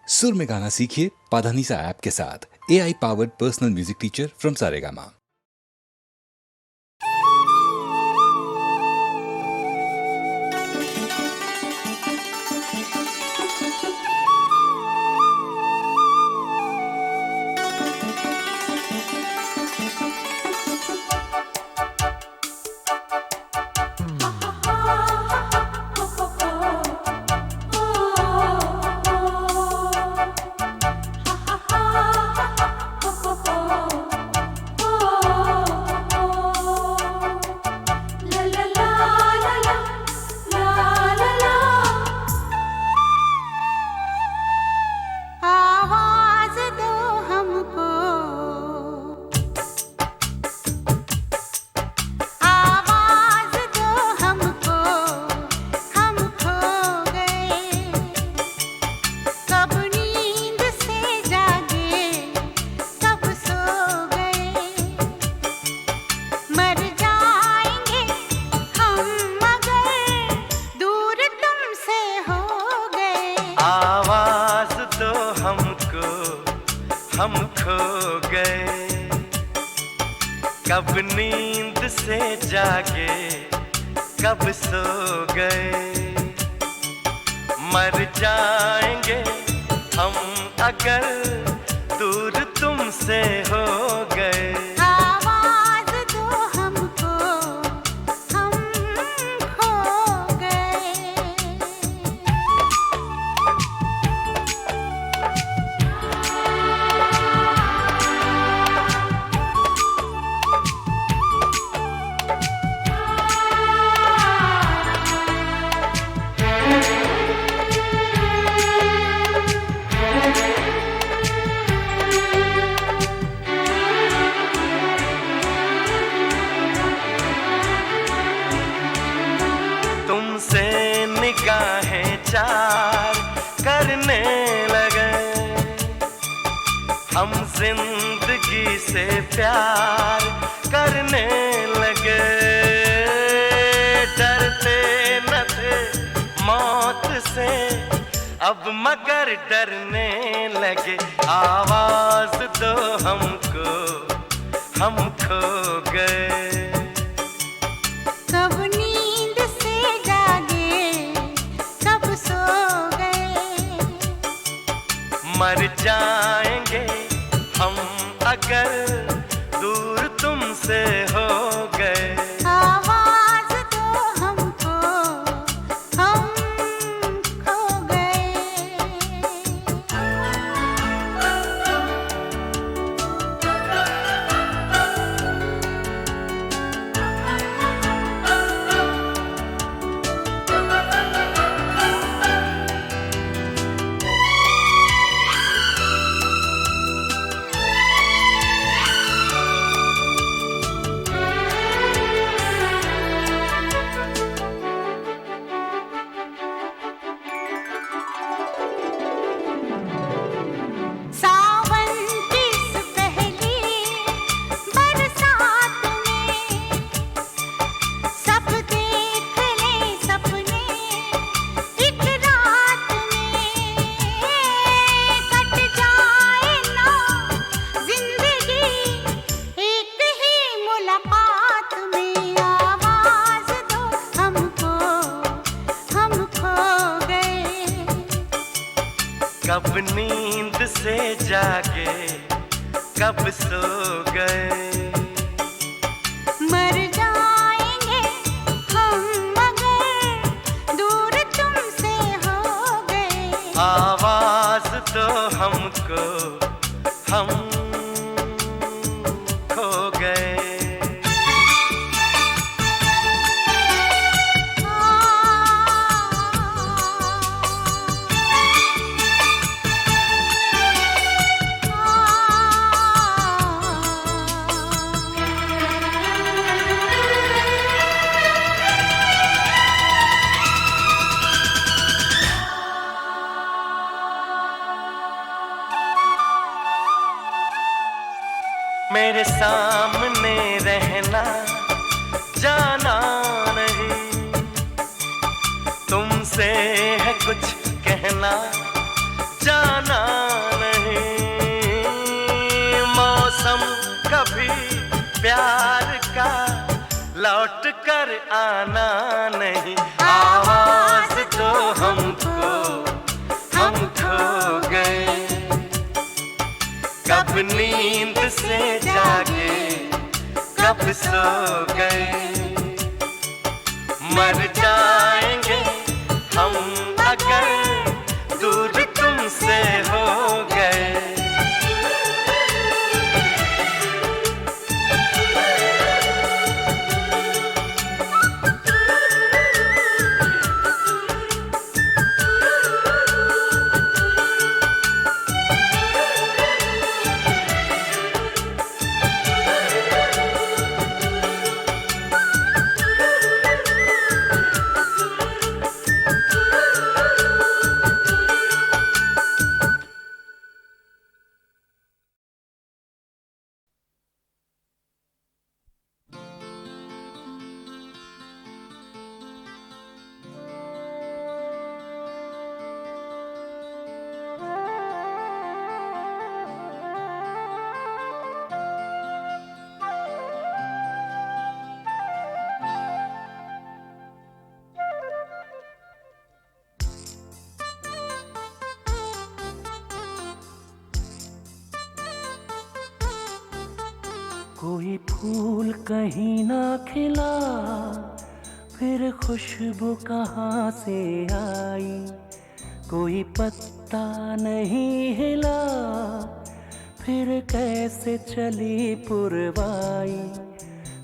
सुर में गाना सीखिए पाधानीसा ऐप के साथ। AI powered personal music teacher from Saregama. आवाज दो हमको, हम खो गए। कब नींद से जागे, कब सो गए। मर जाएंगे हम अगर दूर तुमसे हो गए। तुमसे निगाहें चार करने लगे, हम जिंदगी से प्यार करने लगे। डरते न थे मौत से, अब मगर डरने लगे। आवाज दो हमको, हम खो गए। मर जाएंगे हम अगर दूर तुमसे हो गए। आवाज दो हमको, हम खो गए। कब नींद से जागे, कब सो गए। मर जाएंगे हम मगर दूर तुमसे हो गए। आवाज दो हमको, हम खो गए। मेरे सामने रहना, जाना नहीं। तुमसे है कुछ कहना, जाना पर आना नहीं। आवाज दो हमको, हम खो गए। कब नींद से जागे, कब सो गए। मर जाएंगे हम अगर दूर तुमसे हो गए। कोई फूल कहीं ना खिला, फिर खुशबू कहाँ से आई। कोई पत्ता नहीं हिला, फिर कैसे चली पुरवाई।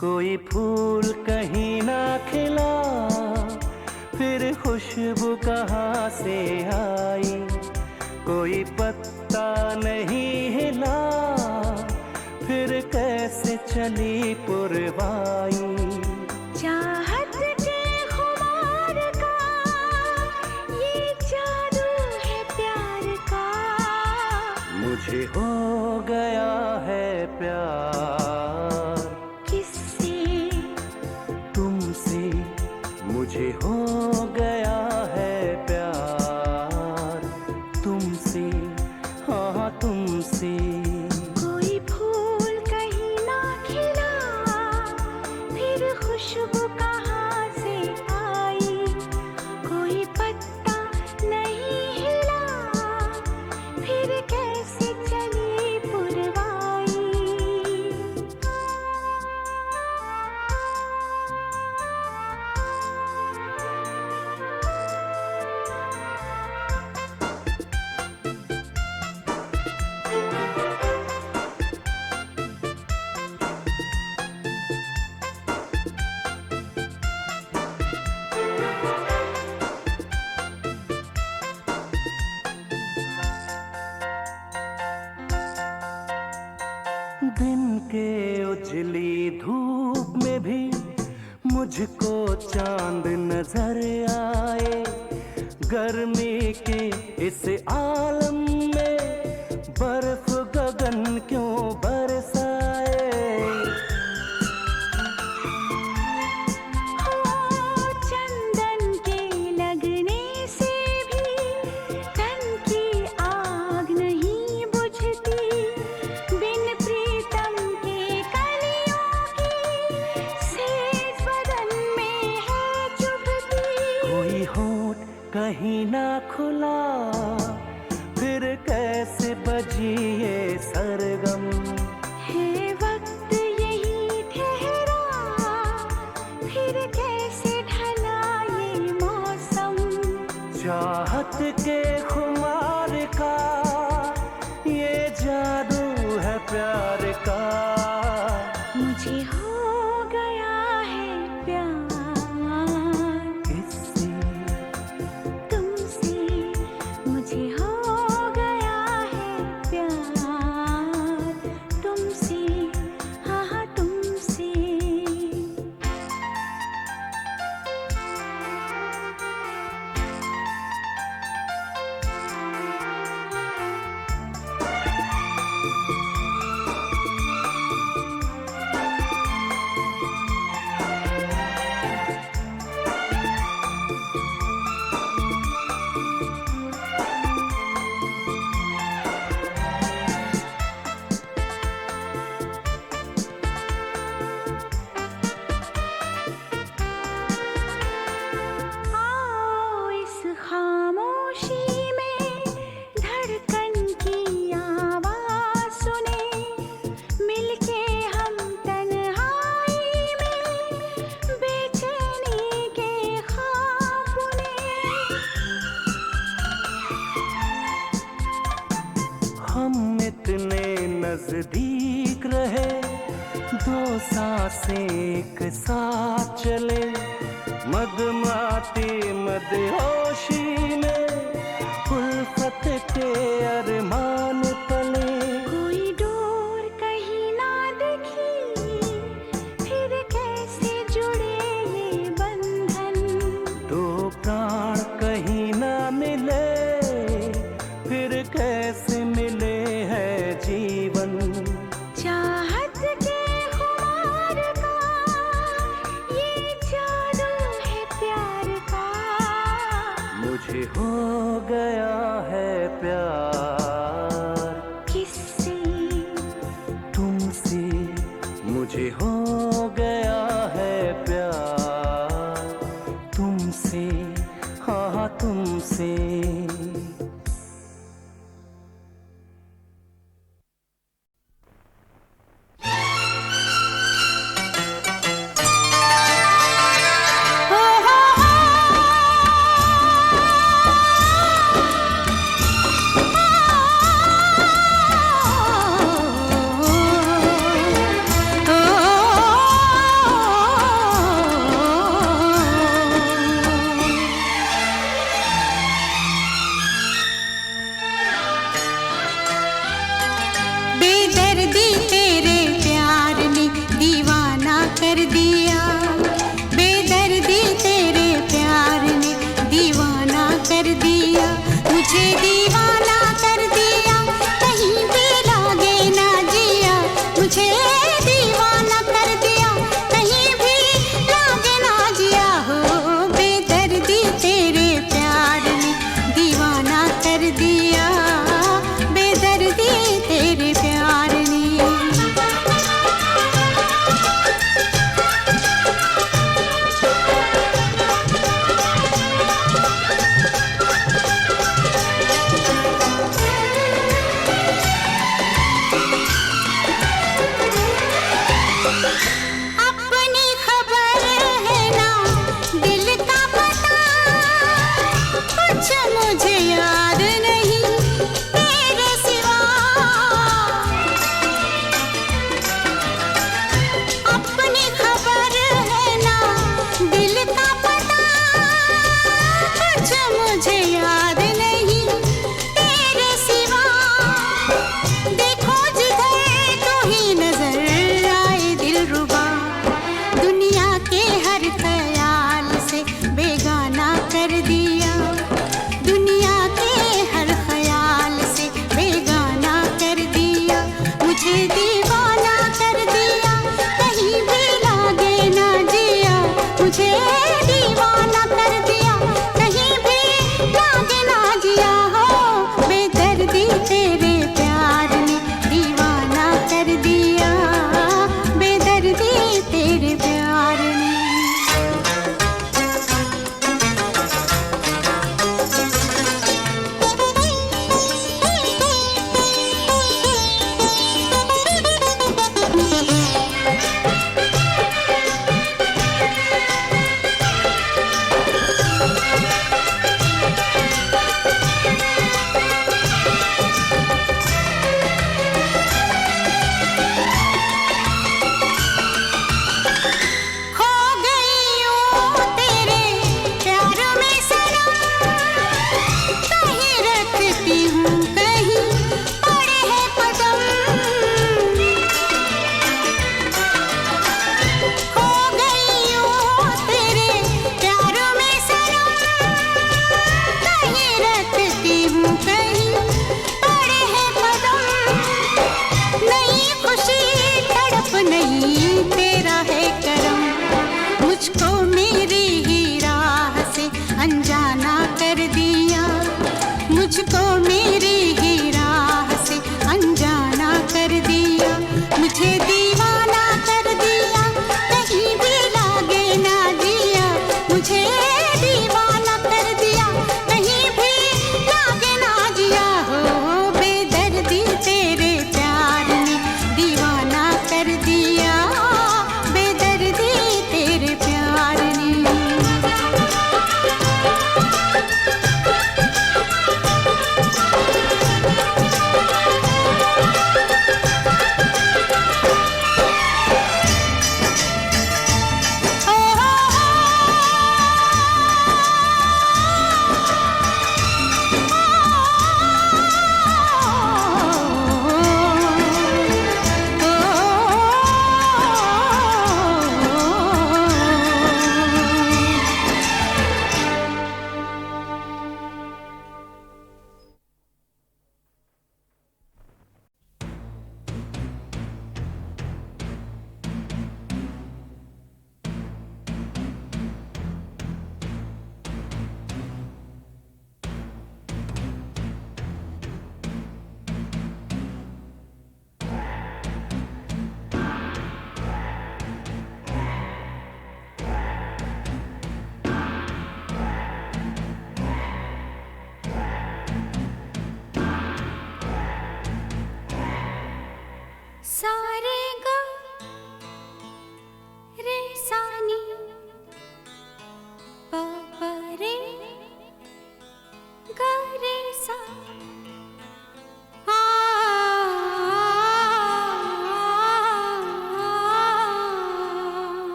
कोई फूल कहीं ना खिला, फिर खुशबू कहाँ से आई। कोई पत्ता नहीं हिला, फिर कैसे चली पुरवाई। चाहत के खुमार का ये जादू है प्यार का। मुझे हो गया है प्यार किससे? तुमसे। मुझे हो गया है प्यार तुमसे, हाँ तुमसे। कोई फूल कहीं ना खिला, फिर खुशबू कहाँ से आई। कोई पत्ता नहीं हिला, फिर कैसे चली पुरवाई। दिन के उजली धूप में भी मुझको चांद नजर आए। गर्मी के इस आलम में बर्फ गगन क्यों बरसाए। चंदन के लगने से भी तन की आग नहीं बुझती। बिन प्रीतम के कलियों की सेज बदन में है चुभती। कोई होठ कहीं ना खुला, फिर कैसे बजी ये सरगम। है वक्त यही ठहरा, फिर कैसे ढला ये मौसम। चाहत के खुमार का ये जादू है प्यार का। मुझे हो गया है प्यार किससे? तुमसे। मुझे हो गया है प्यार जितने नजदीक रहे, दो सांसें एक साथ चले, मदमाती मदहोशी में उल्फत के अरमान तले। कोई डोर कहीं ना दिखी, फिर कैसे जुड़े ये बंधन। दो प्राण कहीं ना मिले, फिर कैसे मिले है जीवन। चाहत के खुमार का ये जादू है प्यार का। मुझे हो गया है प्यार।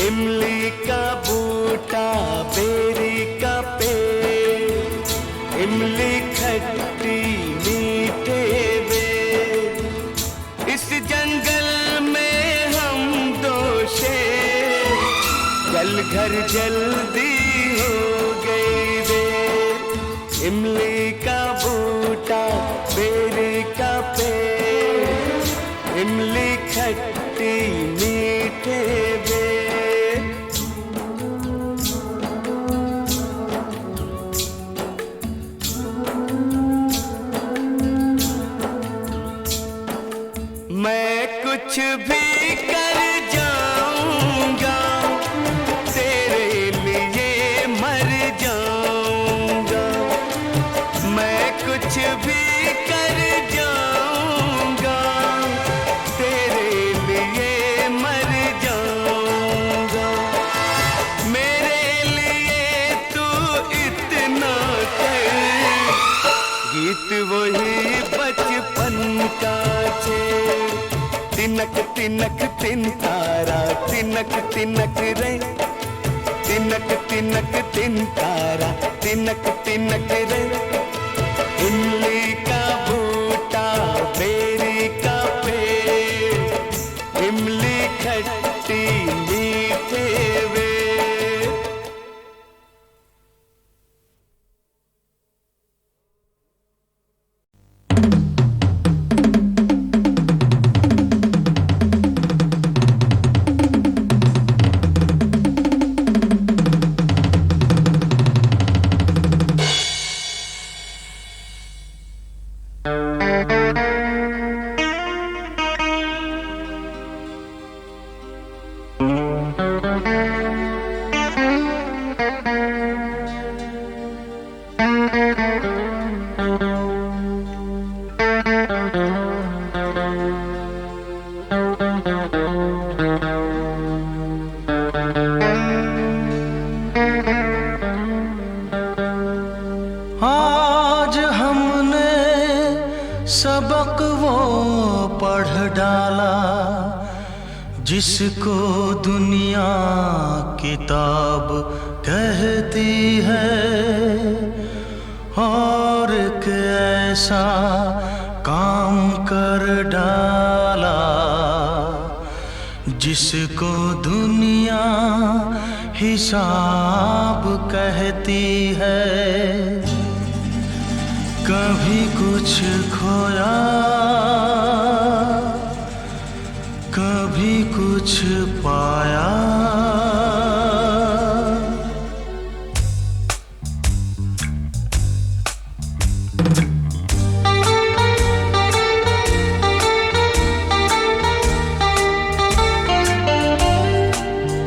इमली का बूटा, बेरी का पेड़, इमली खट्टी मीठे बेर। इस जंगल में हम दो शेर, चल घर जल्दी हो गई देर। इमली का बूटा, बेरी का पेड़, इमली खट्टी मीठे बेर। मैं कुछ भी कर जाऊंगा, तेरे लिए मर जाऊंगा। मैं कुछ भी कर जाऊंगा, तेरे लिए मर जाऊंगा। मेरे लिए तू इतना कर, गीत वही बचपन का छेड़। तिनक तिनक तिन तारा, तिनक तिनक रे, तिनक तिनक तिन तारा, तिनक तिनक रे। इमली का बूटा, बेरी का पेड़, इमली खट्टी मीठे बेर। आज हमने सबक वो पढ़ डाला, जिसको दुनिया किताब कहती है। और एक ऐसा काम कर डाला, जिसको दुनिया हिसाब कहती है। कभी कुछ खोया, कभी कुछ पाया।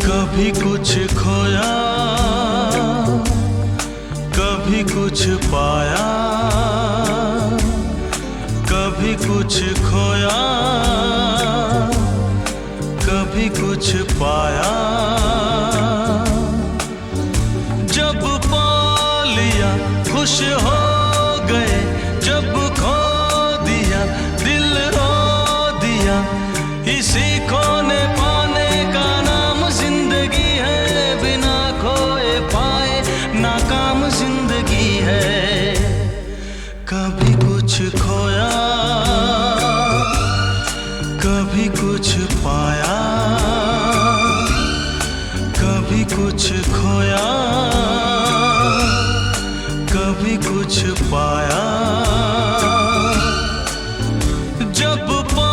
कभी कुछ खोया, कभी कुछ पाया। कभी कुछ खोया, कभी कुछ पाया। जब पा लिया खुश हो गए, जब खो दिया दिल रो दिया। इसी खोने पाने का नाम जिंदगी है, बिना खोए पाए नाकाम जिंदगी है। कभी कुछ खोया, कभी कुछ पाया। कभी कुछ खोया, कभी कुछ पाया। जब पा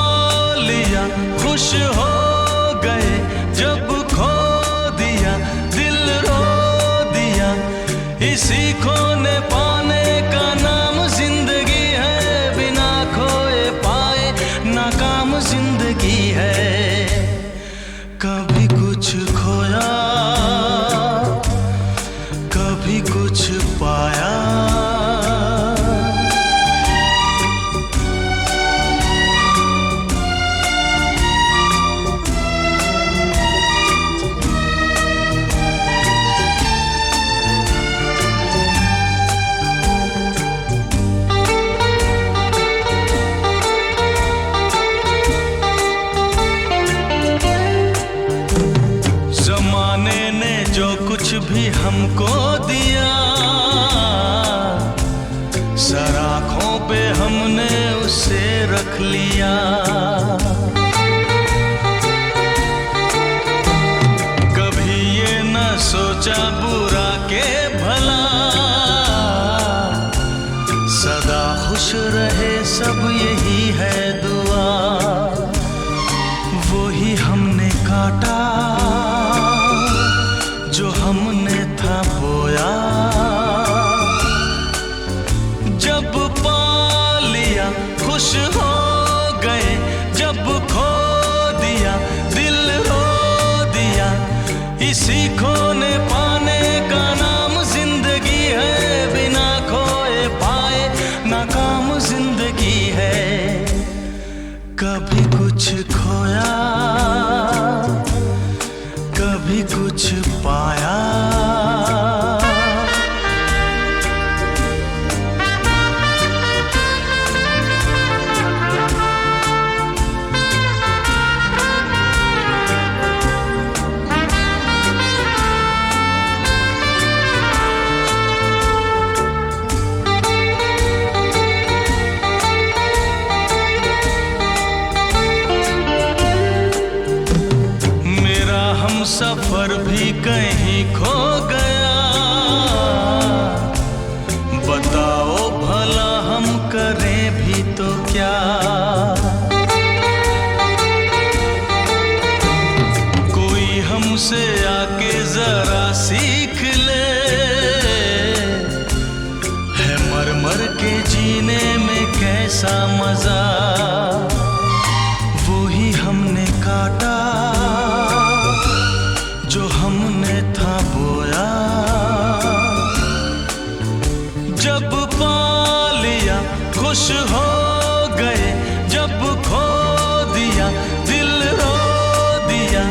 लिया खुश हो गए, जब खो दिया दिल रो दिया। इसी खोने पाने का नाम जिंदगी है, बिना खोए पाए नाकाम जिंदगी है। कभी कुछ खोया, कभी कुछ पाया। भी हमको दिया, सराखों पे हमने उसे रख लिया। कभी ये न सोचा बुरा के भला, सदा खुश रहे सब यही है दुआ। वो ही हमने काटा जो हमने था बोया, जब पा लिया खुश हो गए, जब खो दिया दिल रो दिया। इसी खोने पाने का नाम जिंदगी है, बिना खोए पाए नाकाम जिंदगी है। कभी कुछ खोया, कभी कुछ पाया। सफर भी कहीं खो गया, बताओ भला हम करें भी तो क्या। कोई हमसे आके जरा सीख ले, है मर मर के जीने में कैसा मजा। वो ही हमने काटा जो हमने था बोया, जब पा लिया खुश हो गए, जब खो दिया दिल रो दिया।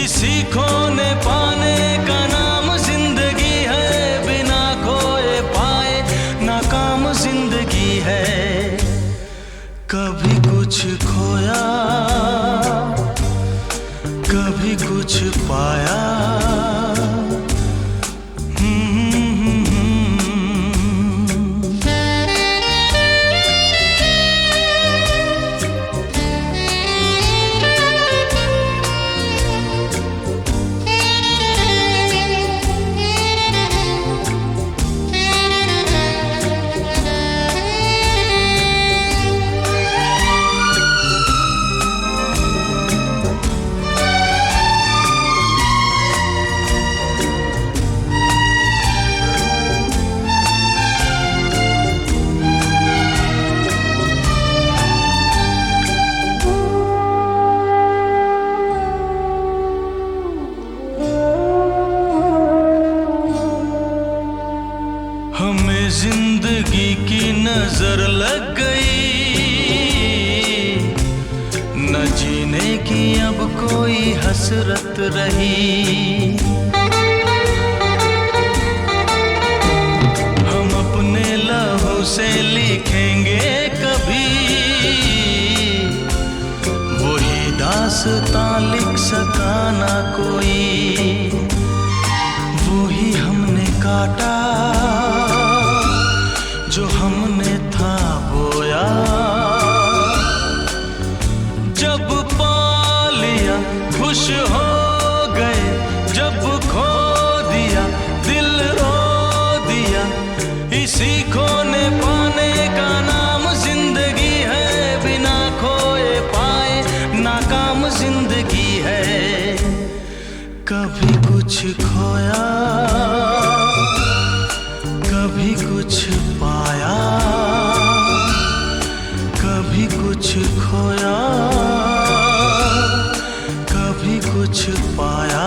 इसी खोने पाने का नाम जिंदगी है, बिना खोए पाए नाकाम जिंदगी है। कभी कुछ खोया, कभी कुछ पाया। हमें जिंदगी की नजर लग गई, न जीने की अब कोई हसरत रही। हम अपने लहू से लिखेंगे कभी, वही दास्तां लिख सका ना कोई। वो ही हमने काटा जो हमने था बोया, जब पा लिया खुश हो गए, जब खो दिया दिल रो दिया। इसी खोने पाने का नाम जिंदगी है, बिना खोए पाए नाकाम जिंदगी है। कभी कुछ खोया, कभी कुछ पाया, कभी कुछ खोया, कभी कुछ पाया।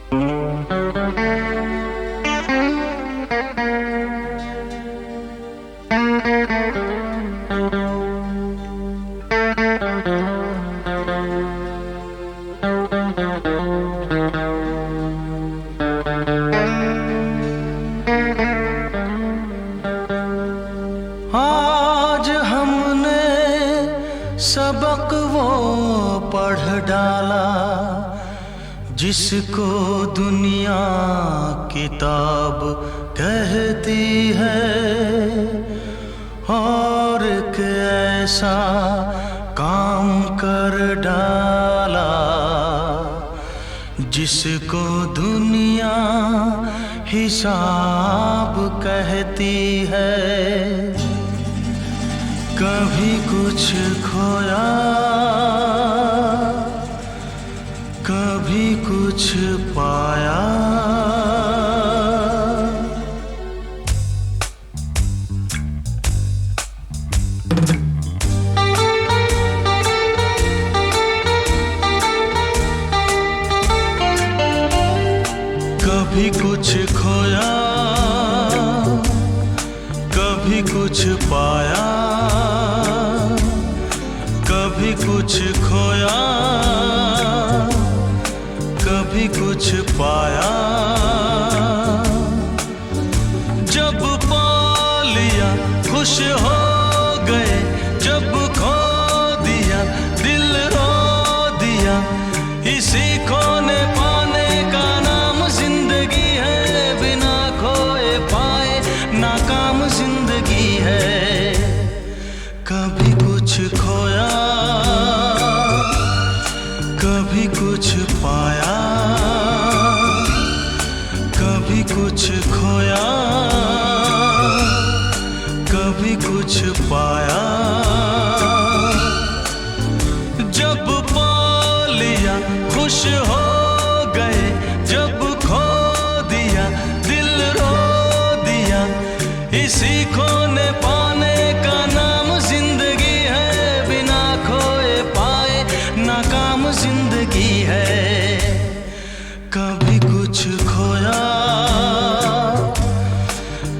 आज हमने सबक वो पढ़ डाला जिसको दुनिया किताब कहती है, और एक ऐसा काम कर डाला जिसको दुनिया हिसाब कहती है। कभी कुछ खोया, कभी कुछ पाया। कभी कुछ खोया, कभी कुछ पाया। कभी कुछ खोया, कभी कुछ पाया। जब पा लिया खुश हो गए, जब खो दिया दिल रो दिया। इसी खोने पाने का नाम जिंदगी है, बिना खोए पाए नाकाम जिंदगी है। कभी कुछ खोया, कभी कुछ पाया। कभी कुछ खोया, कभी कुछ पाया। जब पा लिया खुश हो गए, जब खो दिया दिल रो दिया। इसी खोने पाने का नाम जिंदगी है, बिना खोए पाए नाकाम जिंदगी है। कभी कुछ खोया,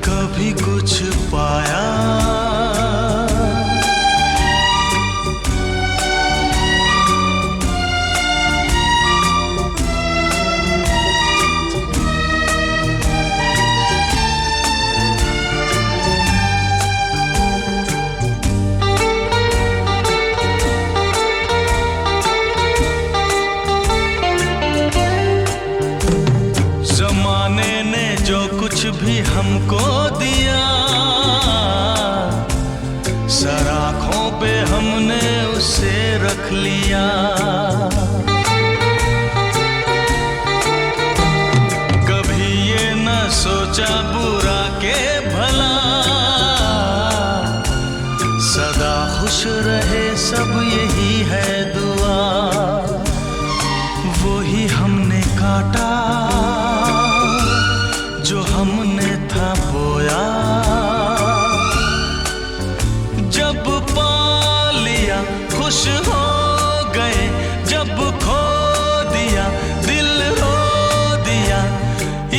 कभी कुछ पाया। जमाने ने जो कुछ भी हमको दिया, सर आँखों पे हमने उसे रख लिया। कभी ये न सोचा बुरा के भला, सदा खुश रहे सब यही है दुआ। वो ही हमने काटा जो हमने था बोया। जब पा लिया खुश हो गए, जब खो दिया दिल रो दिया।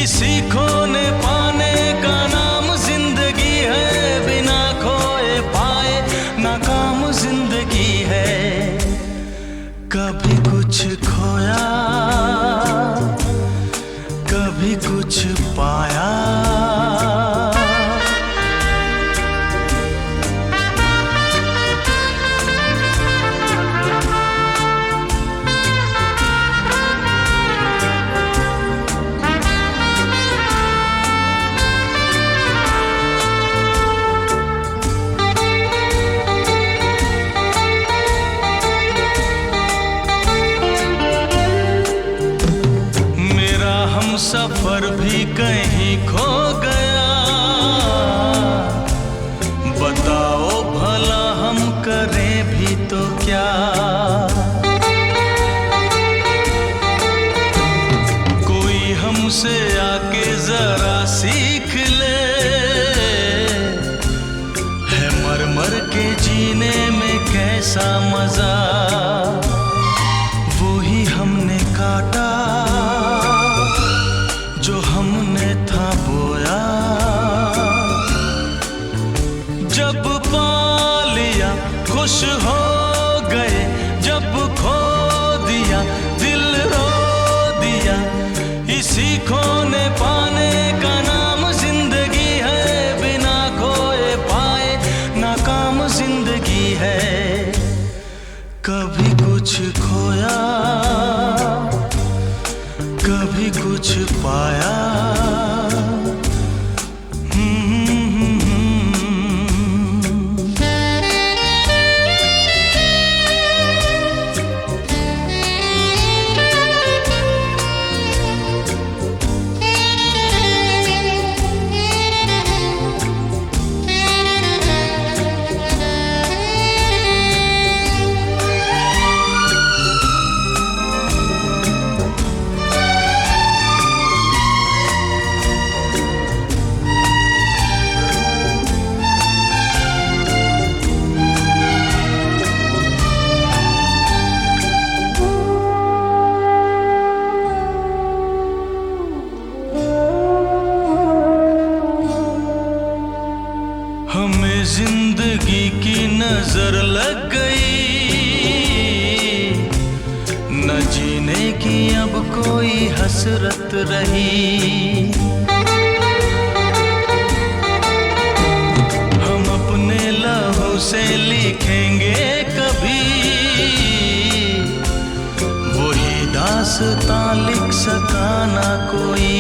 इसी खोने पाने का नाम जिंदगी है, बिना खोए पाए नाकाम जिंदगी है। कभी कुछ खोया, कभी कुछ पाया। सफर भी कहीं खो गया, बताओ भला हम करें भी तो क्या। कोई हमसे आके जरा सीख ले, है मर मर के जीने में कैसा मजा। वो ही हमने काटा खुश हो गए जब खो दिया, दिल रो दिया। इसी खोने पाने का नाम जिंदगी है, बिना खोए पाए नाकाम जिंदगी है। कभी कुछ खोया, कभी कुछ पाया। हमें जिंदगी की नजर लग गई, न जीने की अब कोई हसरत रही। हम अपने लहू से लिखेंगे कभी, वही दास्तां लिख सका ना कोई।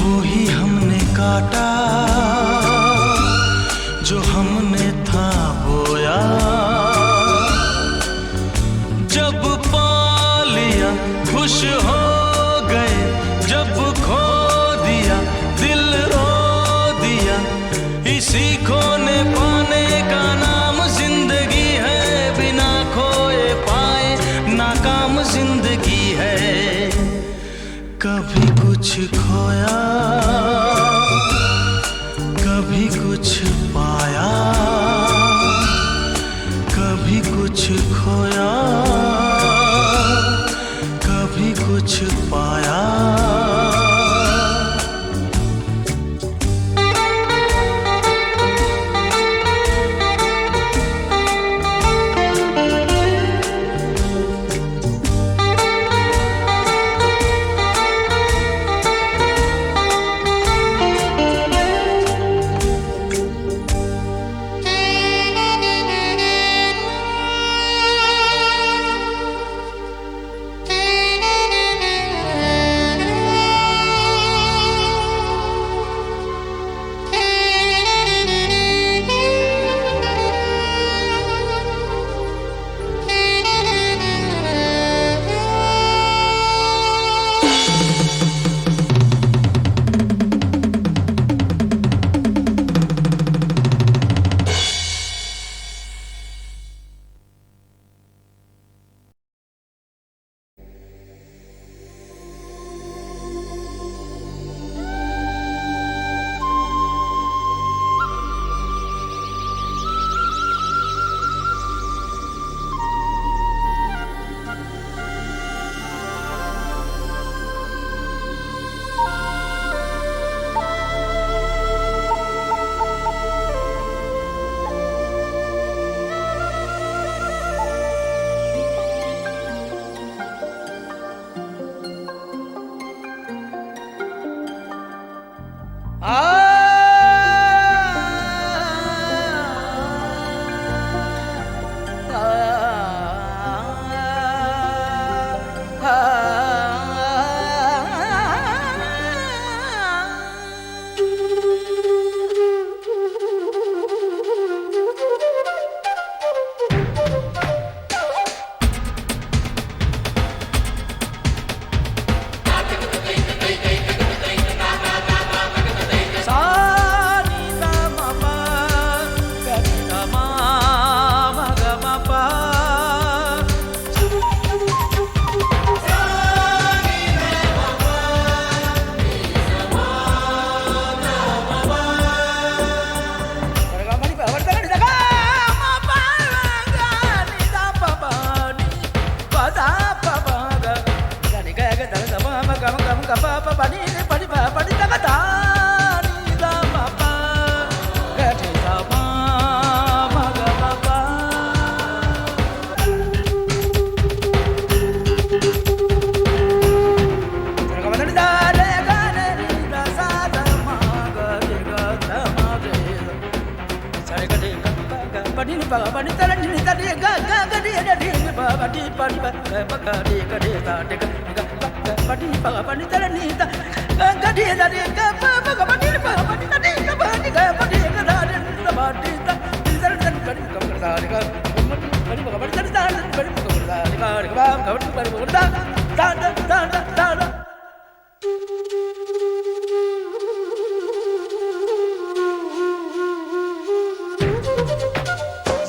वही हमने काटा जो हमने था बोया। जब पा लिया खुश हो गए, जब खो दिया दिल रो दिया। इसी खोने पाने का नाम जिंदगी है, बिना खोए पाए नाकाम जिंदगी है। कभी कुछ खोया, कभी कुछ पाया, कभी कुछ खोया, कभी कुछ पाया।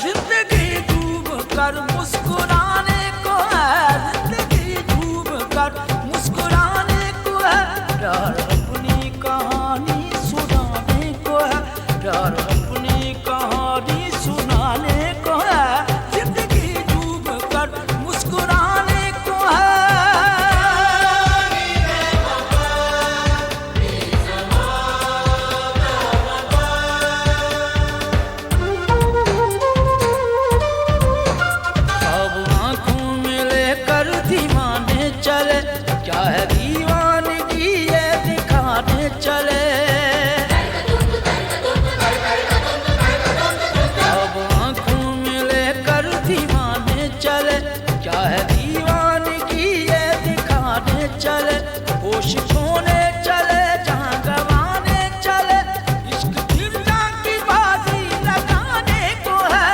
जिंदगी डूब कर मुस्कुराने को है, जिंदगी डूब कर मुस्कुराने को है, प्यार अपनी कहानी सुनाने को है, प्यार अपनी कहानी सुनाने को है, जिंदगी डूब कर मुस्कुराने को है। अब आंखों में लेकर दीवाने चले, क्या है दीवानगी ये दिखाने चले। अब आंखों में लेकर दीवाने चले, क्या है दीवानगी ये दिखाने चले। होश खोने चले जहाँ गवाने चले, इश्क गिरजा की बाजी लगाने को है,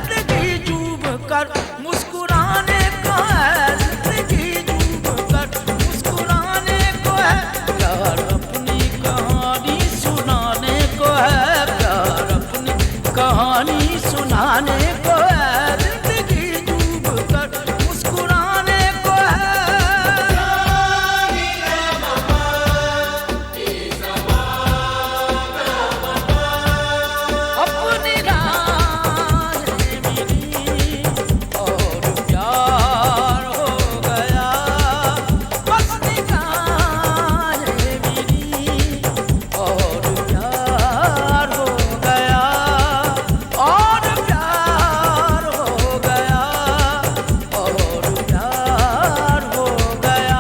जिंदगी डूब कर मुस्कुराने को है, जिंदगी डूब कर मुस्कुराने को है, प्यार अपनी कहानी सुनाने को है, प्यार अपनी कहानी सुनाने को है, जिंदगी डूब कर मुस्कुराने को है। अपनी राहें मिली और प्यार हो गया, बस निगाहें मिली और प्यार हो गया, और प्यार हो गया, और प्यार हो गया,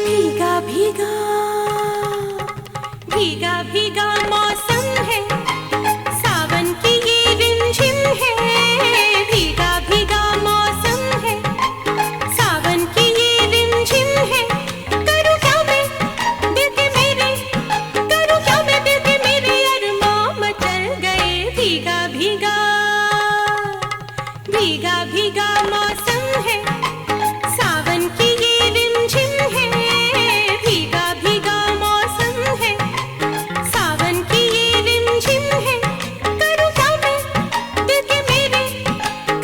भीगा भीगा भीगा भीगा मौसम है, सावन की ये रिमझिम है। भीगा भीगा मौसम है, सावन की ये रिमझिम है। करूँ क्या मैं दिल के मेरे, करूँ क्या मैं दिल के मेरे अरमां मचल गए। भीगा भीगा भीगा भीगा मौसम है, सावन की ये रिमझिम है। भीगा भीगा मौसम है, सावन की ये रिमझिम है। करूँ क्या मैं दिल के मेरे,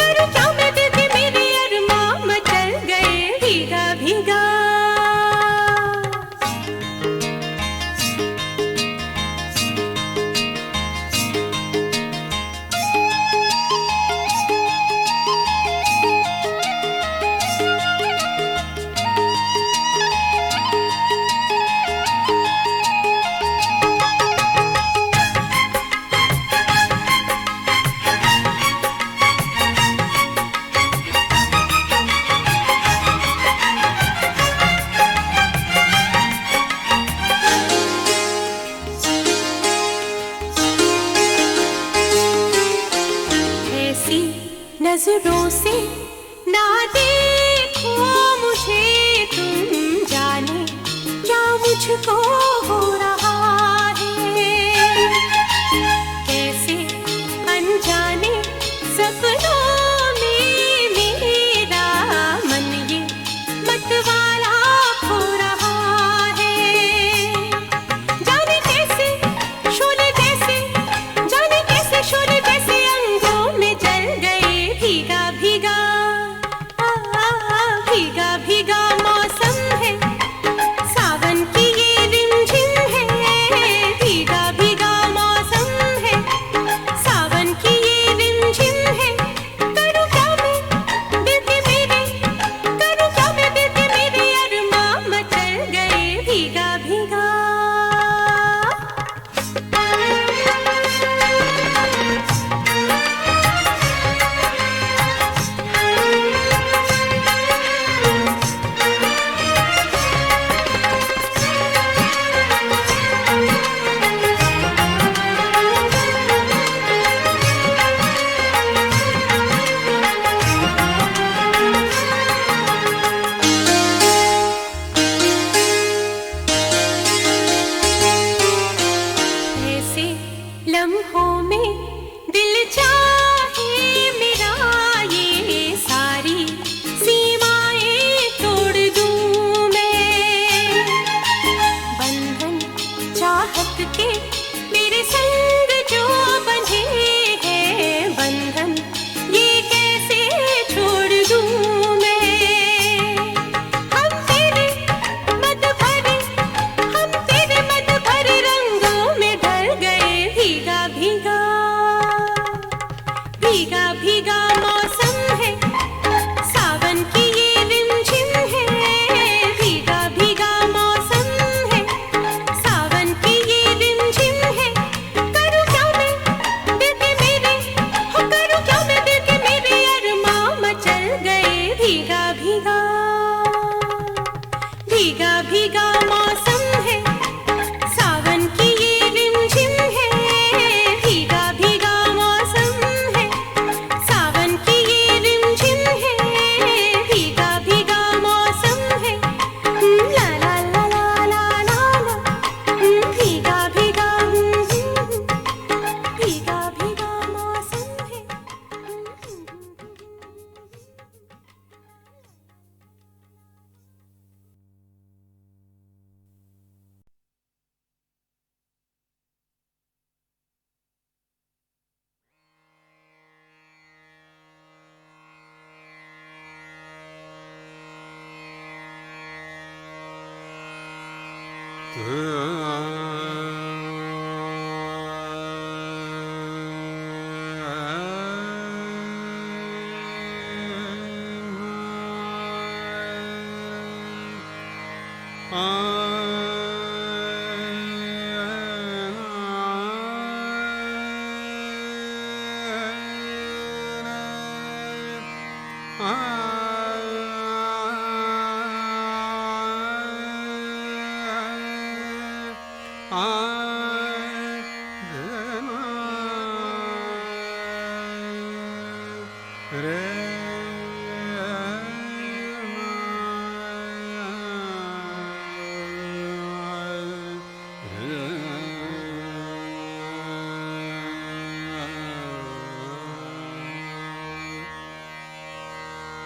करूँ क्या मैं दिल के मेरे अरमां मचल गए। भीगा भीगा ऐसी नजरों से ना देखो मुझे, तुम जाने क्या मुझको हो रहा है। कैसे भीगा भीगा मौसम है, सावन की ये रिमझिम है। भीगा भीगा मौसम है, सावन की ये रिमझिम है। करूँ क्या मैं दिल के मेरे, हो करूँ क्या मैं दिल के मेरे, अरमां मचल गए। भीगा भीगा भीगा भीगा मौसम है, सावन की ये रिमझिम है। भीगा भीगा मौसम है, सावन की ये रिमझिम है। भीगा भीगा मौसम है, ला ला ला ला ला ला ला। भीगा भीगा भीगा भीगा मौसम है।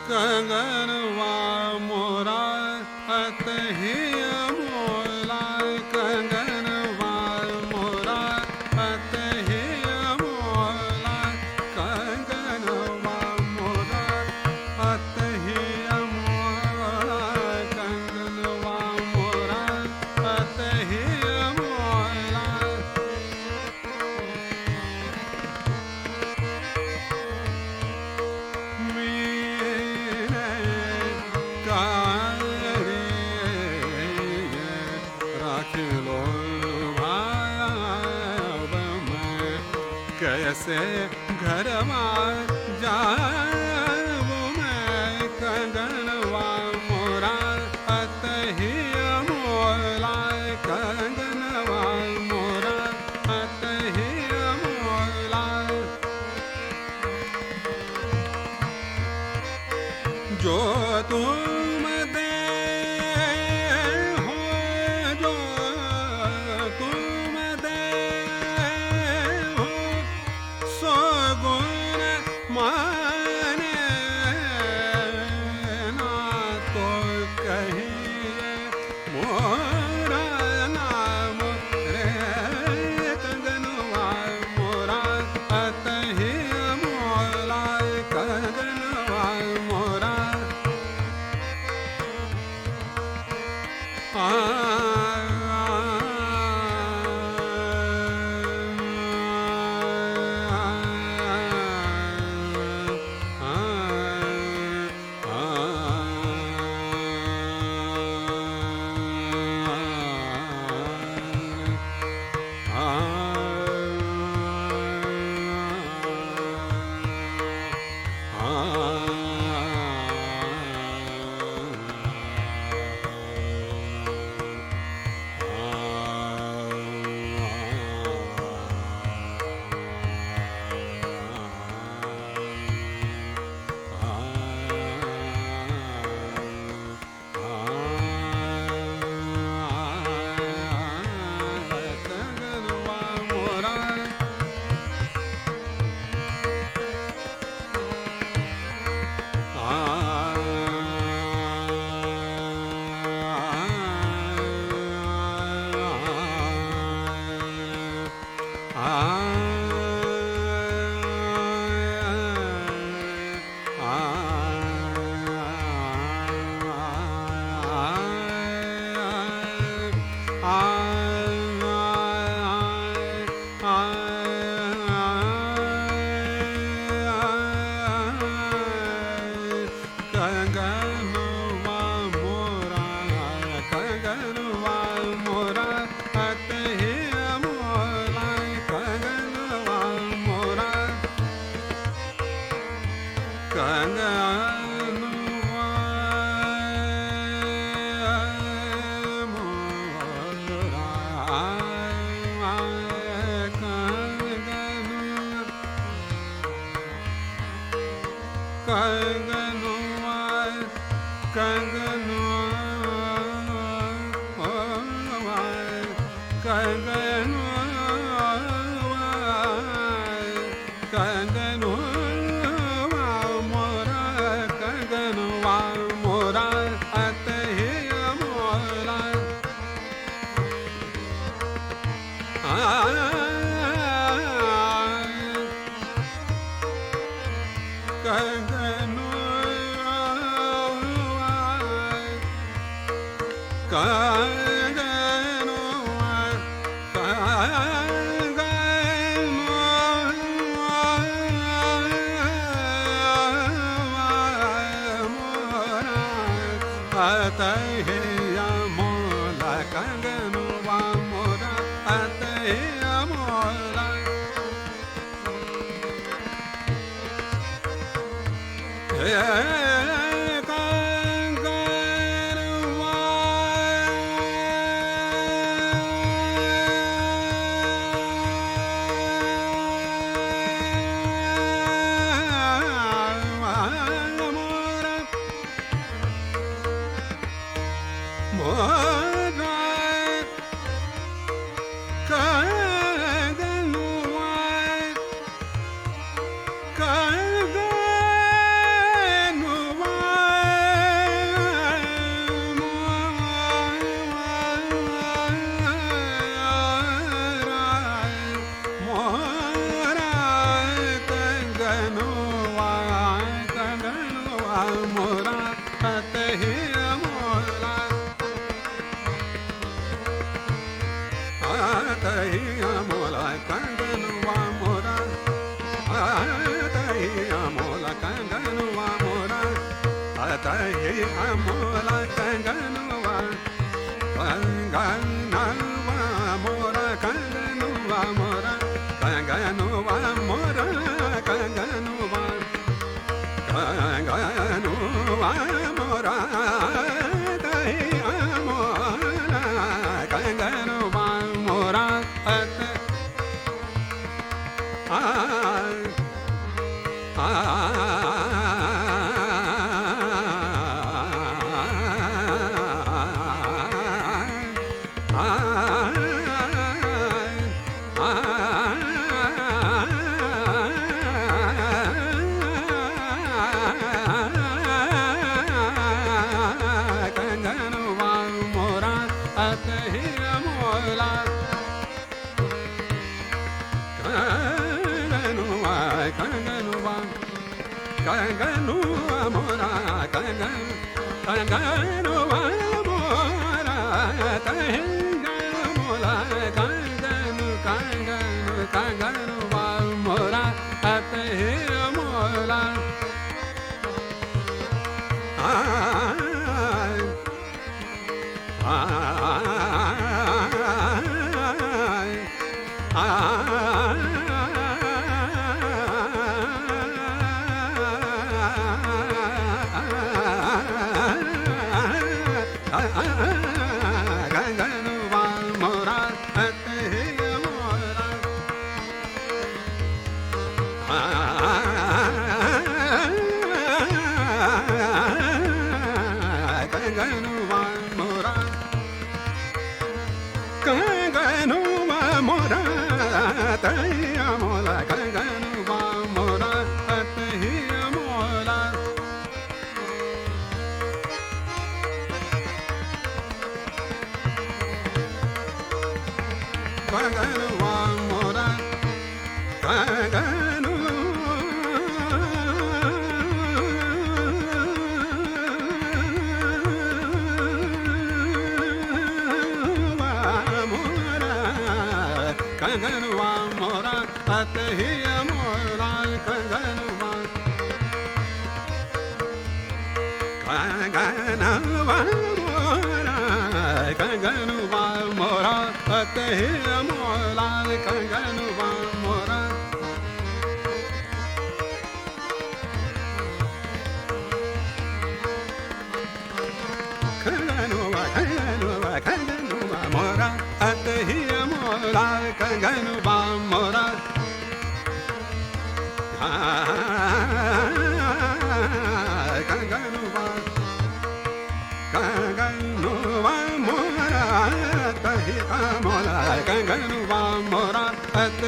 कंगनवा मोरा अतहि अमोला, कंगनवा मोरा अतहि अमोला, कंगनवा मोरा अतहि अमोला, कंगनवा मोरा अतहि अमोला। कैसे घर जाऊँ मैं, कंगनवा मोरा अतहि अमोला, कंगनवा मोरा अतहि अमोला। जो तुम दे हो, जो तुम दे हो, सो गुण मान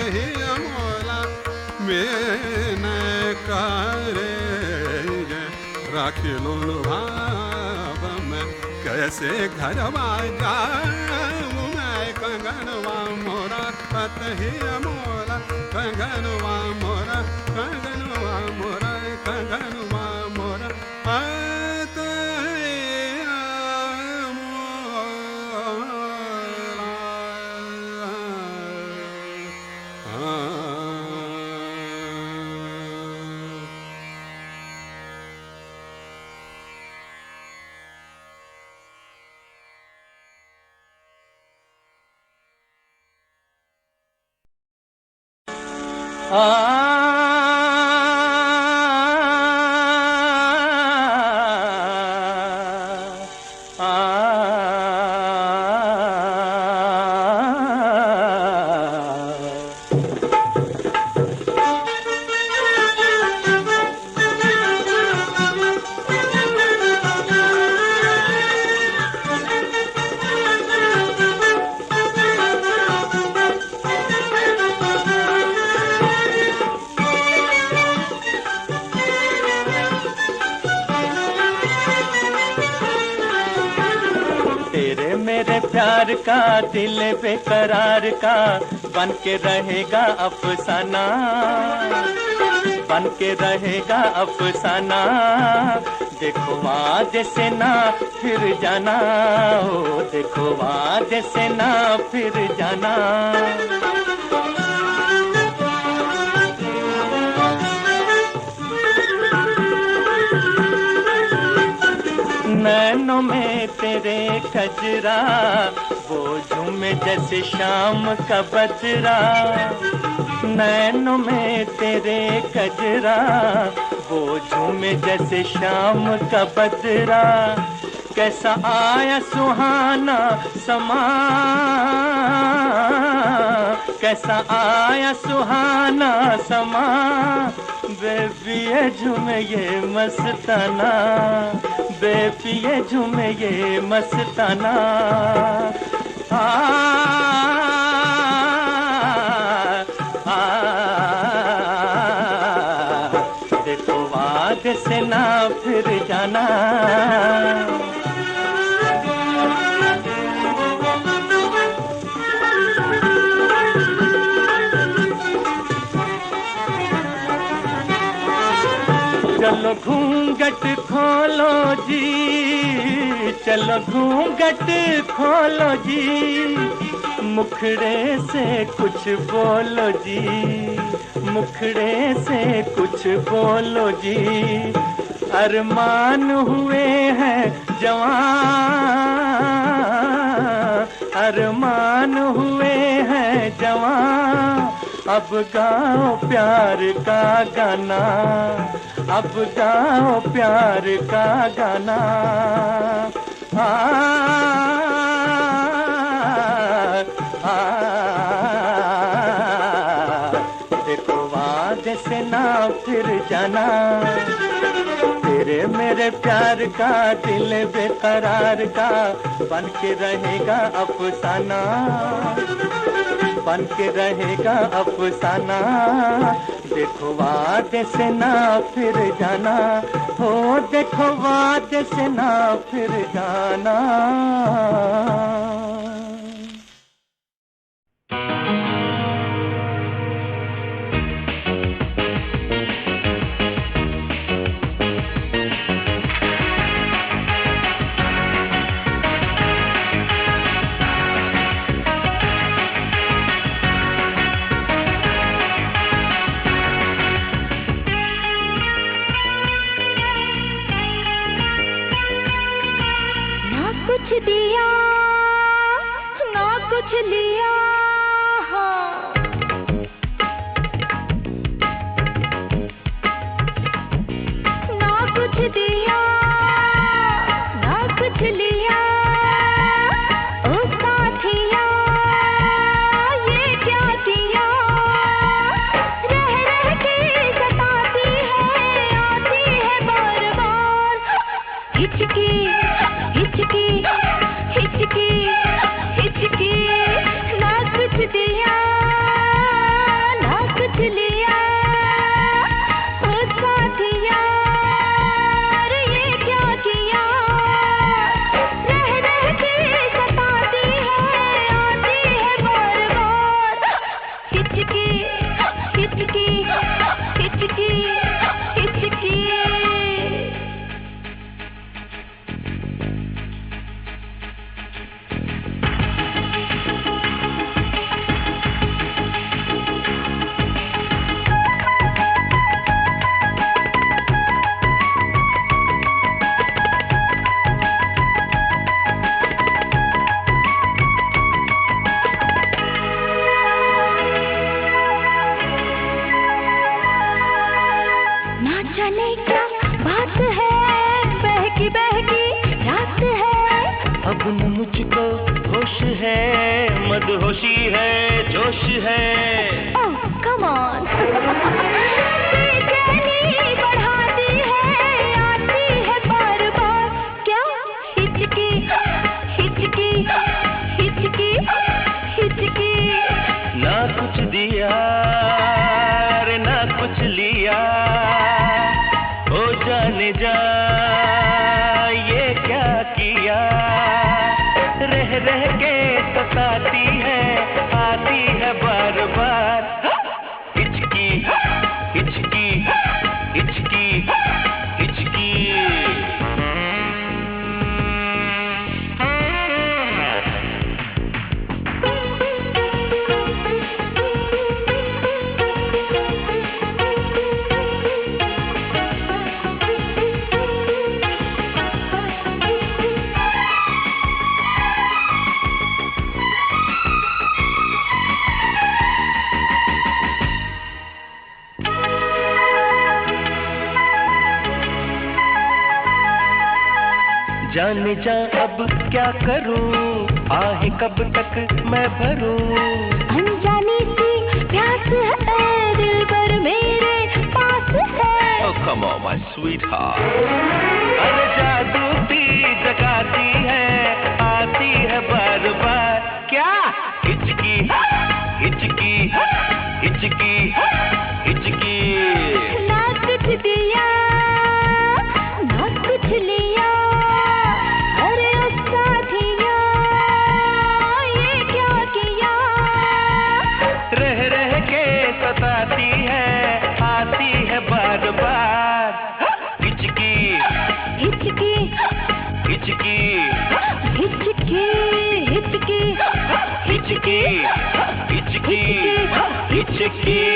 ही मोला मैंने करे राखिलो भाव में कैसे घर जाऊँ मैं कंगनवा मोरा ही मोला कंगनवा मोरा कंगनवा मोरा कंगनवा मोरा प्यार का दिल बेकरार का बन के रहेगा अफसाना, बन के रहेगा अफसाना। देखो वादे से ना फिर जाना, ओ देखो वादे से ना फिर जाना। नैनों में तेरे कजरा वो झूमे जैसे शाम का बजरा। नैनों में तेरे कजरा वो झूमे जैसे शाम का बजरा। कैसा आया सुहाना समा, कैसा आया सुहाना समा। बेपिए झूमे ये मस्ताना, बेपिए झूमे ये मस्ताना। आ, आ, देखो वादे से ना फिर जाना। चलो घूंघट खोलो जी, चलो घूंघट खोलो जी। मुखड़े से कुछ बोलो जी, मुखड़े से कुछ बोलो जी। अरमान हुए हैं जवान, अरमान हुए हैं जवान। अब गाओ प्यार का गाना, अब गाओ प्यार का गाना। आ, आ, देखो वादे से ना फिर जाना। तेरे मेरे प्यार का दिल बेकरार का बन के रहेगा अफसाना, बन के रहेगा अफसाना। देखो वादे से ना फिर जाना, हो देखो वादे से ना फिर जाना। कुछ दिया ना जाने क्या बात है, बहकी बहकी रात है। अब न मुझको होश है, मदहोशी है, जोश है। ओह कम ऑन, बेचैनी बढ़ाती है, आती है बार बार। क्या हिचकी हिचकी हिचकी हिचकी। ना कुछ दिया रे ना कुछ लिया, ओ जाने जा ये क्या किया। रह रह के सताती है, आती है बार बार। हिचकी हिचकी हिचकी हिचकी। जाने जा अब क्या करूं, आह कब तक मैं भरूं। अनजानी सी प्यास है, दिल पर मेरे पास है। Oh come on my sweetheart। अरे जादू सी जगाती है, आती है बार बार। क्या हिचकी हिचकी हिचकी हिचकी। ना कुछ दिया ना कुछ लिया, अरे उसका दिया ये क्या किया। रह रह के सताती है, आती है बार बार। हिचकी हिचकी हिचकी हिचकी हिचकी हिचकी हिचकी हिचकी।